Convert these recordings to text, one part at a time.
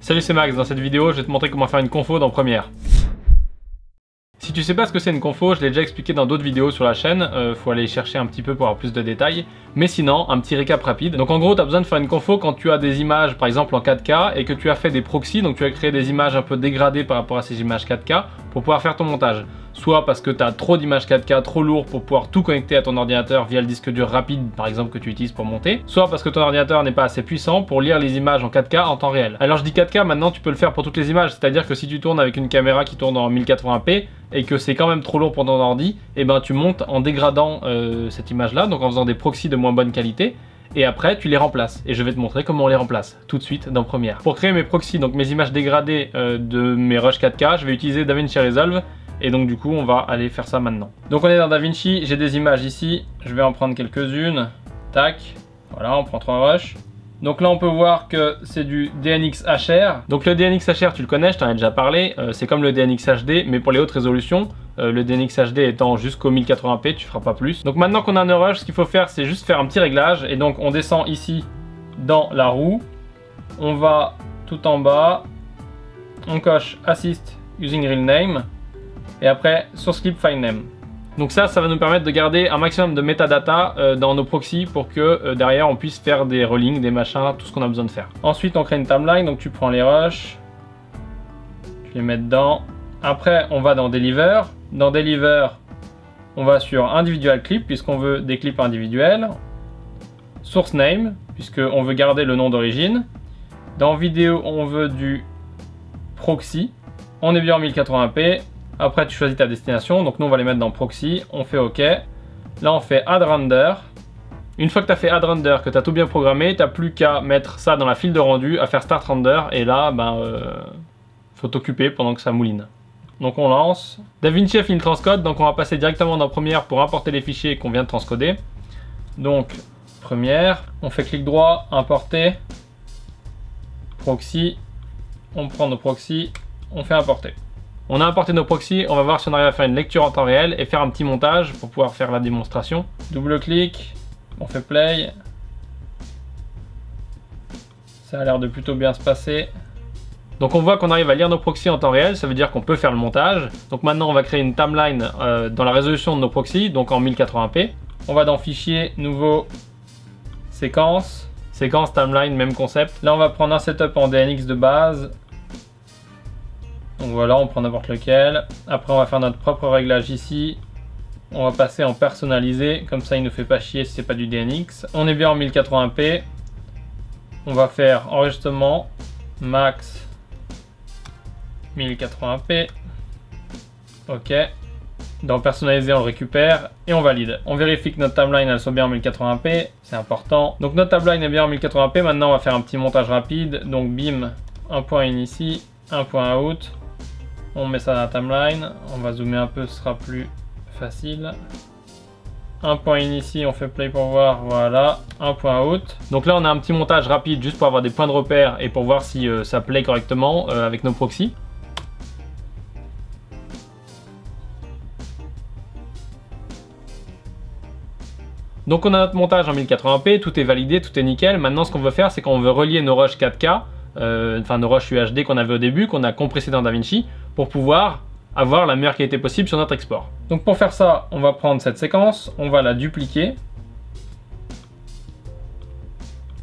Salut, c'est Max. Dans cette vidéo, je vais te montrer comment faire une confo dans Premiere. Si tu sais pas ce que c'est une confo, je l'ai déjà expliqué dans d'autres vidéos sur la chaîne, faut aller chercher un petit peu pour avoir plus de détails. Mais sinon, un petit récap rapide. Donc en gros, tu as besoin de faire une confo quand tu as des images, par exemple en 4K, et que tu as fait des proxys, donc tu as créé des images un peu dégradées par rapport à ces images 4K, pour pouvoir faire ton montage. Soit parce que tu as trop d'images 4K, trop lourd pour pouvoir tout connecter à ton ordinateur via le disque dur rapide, par exemple, que tu utilises pour monter. Soit parce que ton ordinateur n'est pas assez puissant pour lire les images en 4K en temps réel. Alors je dis 4K, maintenant tu peux le faire pour toutes les images, c'est-à-dire que si tu tournes avec une caméra qui tourne en 1080p, et que c'est quand même trop lourd pour ton ordi, et ben tu montes en dégradant cette image là, donc en faisant des proxys de moins bonne qualité, et après tu les remplaces. Et je vais te montrer comment on les remplace tout de suite dans Premiere. Pour créer mes proxys, donc mes images dégradées de mes rushs 4K, je vais utiliser DaVinci Resolve, et donc du coup on va aller faire ça maintenant. Donc on est dans DaVinci, j'ai des images ici, je vais en prendre quelques-unes, tac, voilà, on prend 3 rushs. Donc là on peut voir que c'est du DNX HR. Donc le DNX HR tu le connais, je t'en ai déjà parlé, c'est comme le DNX HD mais pour les hautes résolutions. Le DNX HD étant jusqu'au 1080p, tu feras pas plus. Donc maintenant qu'on a un rush, ce qu'il faut faire c'est juste faire un petit réglage. Et donc on descend ici dans la roue, on va tout en bas, on coche Assist Using Real Name et après Source Clip File Name. Donc ça va nous permettre de garder un maximum de metadata dans nos proxys pour que derrière on puisse faire des rollings, des machins, tout ce qu'on a besoin de faire. Ensuite on crée une timeline, donc tu prends les rushs, tu les mets dedans. Après on va dans Deliver. Dans Deliver, on va sur Individual Clip puisqu'on veut des clips individuels. Source Name puisqu'on veut garder le nom d'origine. Dans Vidéo, on veut du Proxy. On est bien en 1080p. Après tu choisis ta destination, donc nous on va les mettre dans Proxy, on fait OK. Là on fait Add Render. Une fois que tu as fait Add Render, que tu as tout bien programmé, tu n'as plus qu'à mettre ça dans la file de rendu, à faire Start Render, et là, faut t'occuper pendant que ça mouline. Donc on lance. DaVinci a fait une transcode, donc on va passer directement dans Premiere pour importer les fichiers qu'on vient de transcoder. Donc Premiere, on fait clic droit, importer, Proxy, on prend nos proxys, on fait importer. On a importé nos proxys, on va voir si on arrive à faire une lecture en temps réel et faire un petit montage pour pouvoir faire la démonstration. Double-clic, on fait play. Ça a l'air de plutôt bien se passer. Donc on voit qu'on arrive à lire nos proxys en temps réel, ça veut dire qu'on peut faire le montage. Donc maintenant on va créer une timeline dans la résolution de nos proxys, donc en 1080p. On va dans Fichier, Nouveau, Séquence, Séquence, Timeline, même concept. Là on va prendre un setup en DNX de base. Donc voilà, on prend n'importe lequel. Après on va faire notre propre réglage ici. On va passer en personnalisé, comme ça il ne fait pas chier si c'est pas du DNX. On est bien en 1080p. On va faire enregistrement, max 1080p. OK. Dans personnalisé on le récupère et on valide. On vérifie que notre timeline elle soit bien en 1080p, c'est important. Donc notre timeline est bien en 1080p. Maintenant on va faire un petit montage rapide. Donc bim, un point in ici, un point out. On met ça dans la timeline, on va zoomer un peu, ce sera plus facile. Un point in ici, on fait play pour voir, voilà, un point out. Donc là on a un petit montage rapide juste pour avoir des points de repère et pour voir si ça play correctement avec nos proxys. Donc on a notre montage en 1080p, tout est validé, tout est nickel. Maintenant ce qu'on veut faire c'est qu'on veut relier nos rushs 4K, enfin nos rushs UHD qu'on avait au début, qu'on a compressé dans DaVinci, pour pouvoir avoir la meilleure qualité possible sur notre export. Donc pour faire ça, on va prendre cette séquence, on va la dupliquer.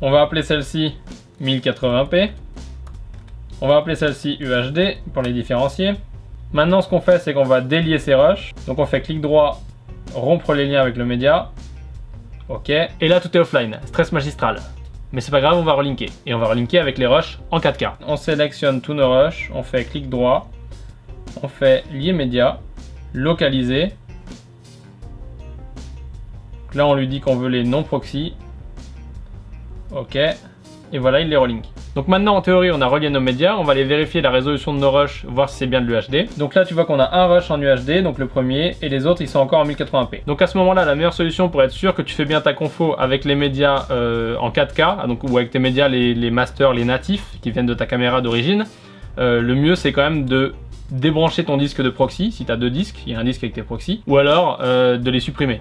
On va appeler celle-ci 1080p. On va appeler celle-ci UHD pour les différencier. Maintenant ce qu'on fait, c'est qu'on va délier ces rushs. Donc on fait clic droit, rompre les liens avec le média. OK. Et là tout est offline, stress magistral. Mais c'est pas grave, on va relinker. Et on va relinker avec les rushs en 4K. On sélectionne tous nos rushs, on fait clic droit, on fait lier média, localiser. Là on lui dit qu'on veut les non proxy. OK. Et voilà, il les relink. Donc maintenant en théorie on a relié nos médias, on va aller vérifier la résolution de nos rushs, voir si c'est bien de l'UHD. Donc là tu vois qu'on a un rush en UHD, donc le premier, et les autres ils sont encore en 1080p. Donc à ce moment là la meilleure solution pour être sûr que tu fais bien ta confo avec les médias en 4K, donc, ou avec tes médias les masters, les natifs qui viennent de ta caméra d'origine, le mieux c'est quand même de débrancher ton disque de proxy, si tu as 2 disques, il y a un disque avec tes proxys, ou alors de les supprimer.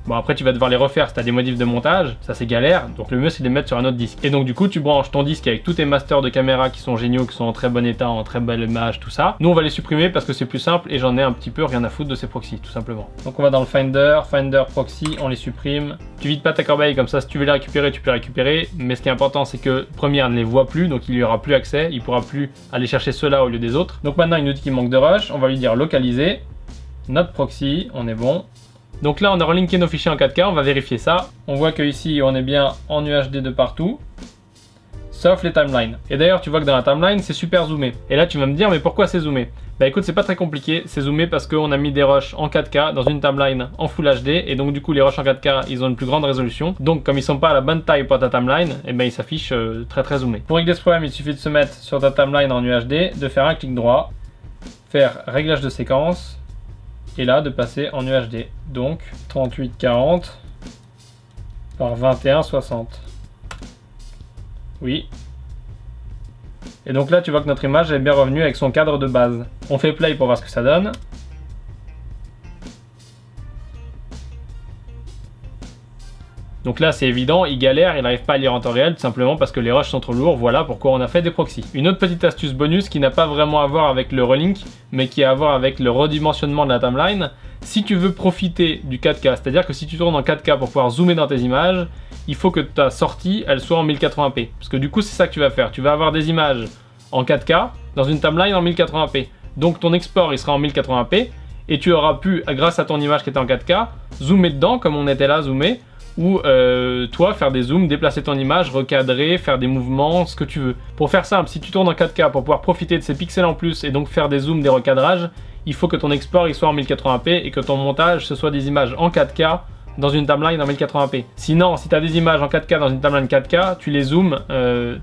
Bon après tu vas devoir les refaire si tu as des modifs de montage, ça c'est galère, donc le mieux c'est de les mettre sur un autre disque. Et donc du coup tu branches ton disque avec tous tes masters de caméra qui sont géniaux, qui sont en très bon état, en très belle image, tout ça. Nous on va les supprimer parce que c'est plus simple et j'en ai un petit peu rien à foutre de ces proxys tout simplement. Donc on va dans le Finder, Finder Proxy, on les supprime. Tu vides pas ta corbeille comme ça, si tu veux les récupérer tu peux les récupérer, mais ce qui est important c'est que Premiere ne les voit plus, donc il n'y aura plus accès, il pourra plus aller chercher ceux-là au lieu des autres. Donc maintenant il nous dit qu'il manque de rush, on va lui dire localiser, notre proxy, on est bon. Donc là on a relinké nos fichiers en 4K, on va vérifier ça. On voit que ici on est bien en UHD de partout, sauf les timelines. Et d'ailleurs tu vois que dans la timeline c'est super zoomé. Et là tu vas me dire mais pourquoi c'est zoomé? Bah écoute c'est pas très compliqué, c'est zoomé parce qu'on a mis des rushs en 4K dans une timeline en Full HD et donc du coup les rushs en 4K ils ont une plus grande résolution. Donc comme ils sont pas à la bonne taille pour ta timeline, et ben ils s'affichent très zoomés. Pour régler ce problème il suffit de se mettre sur ta timeline en UHD, de faire un clic droit, faire réglage de séquence, et là de passer en UHD. Donc 3840 par 2160. Oui. Et donc là tu vois que notre image est bien revenue avec son cadre de base. On fait play pour voir ce que ça donne. Donc là c'est évident, il galère, il n'arrive pas à lire en temps réel tout simplement parce que les rushs sont trop lourds, voilà pourquoi on a fait des proxys. Une autre petite astuce bonus qui n'a pas vraiment à voir avec le relink, mais qui a à voir avec le redimensionnement de la timeline. Si tu veux profiter du 4K, c'est-à-dire que si tu tournes en 4K pour pouvoir zoomer dans tes images, il faut que ta sortie elle soit en 1080p. Parce que du coup c'est ça que tu vas faire, tu vas avoir des images en 4K dans une timeline en 1080p. Donc ton export il sera en 1080p et tu auras pu, grâce à ton image qui était en 4K, zoomer dedans comme on était là zoomé, ou toi faire des zooms, déplacer ton image, recadrer, faire des mouvements, ce que tu veux. Pour faire simple, si tu tournes en 4K pour pouvoir profiter de ces pixels en plus et donc faire des zooms, des recadrages, il faut que ton export il soit en 1080p et que ton montage ce soit des images en 4K dans une timeline en 1080p. Sinon, si tu as des images en 4K dans une timeline 4K, tu les zoomes,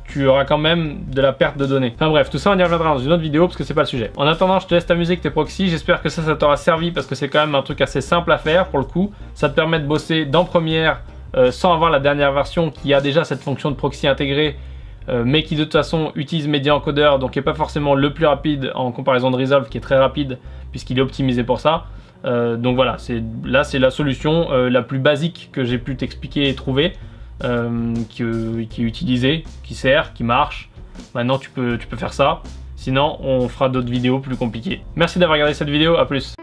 tu auras quand même de la perte de données. Enfin bref, tout ça on y reviendra dans une autre vidéo parce que c'est pas le sujet. En attendant, je te laisse t'amuser avec tes proxys, j'espère que ça t'aura servi parce que c'est quand même un truc assez simple à faire pour le coup. Ça te permet de bosser dans Premiere sans avoir la dernière version qui a déjà cette fonction de proxy intégrée, mais qui de toute façon utilise Media Encoder, donc qui n'est pas forcément le plus rapide en comparaison de Resolve qui est très rapide puisqu'il est optimisé pour ça. Donc voilà, là c'est la solution la plus basique que j'ai pu t'expliquer et trouver, qui est utilisée, qui sert, qui marche. Maintenant tu peux faire ça, sinon on fera d'autres vidéos plus compliquées. Merci d'avoir regardé cette vidéo, à plus.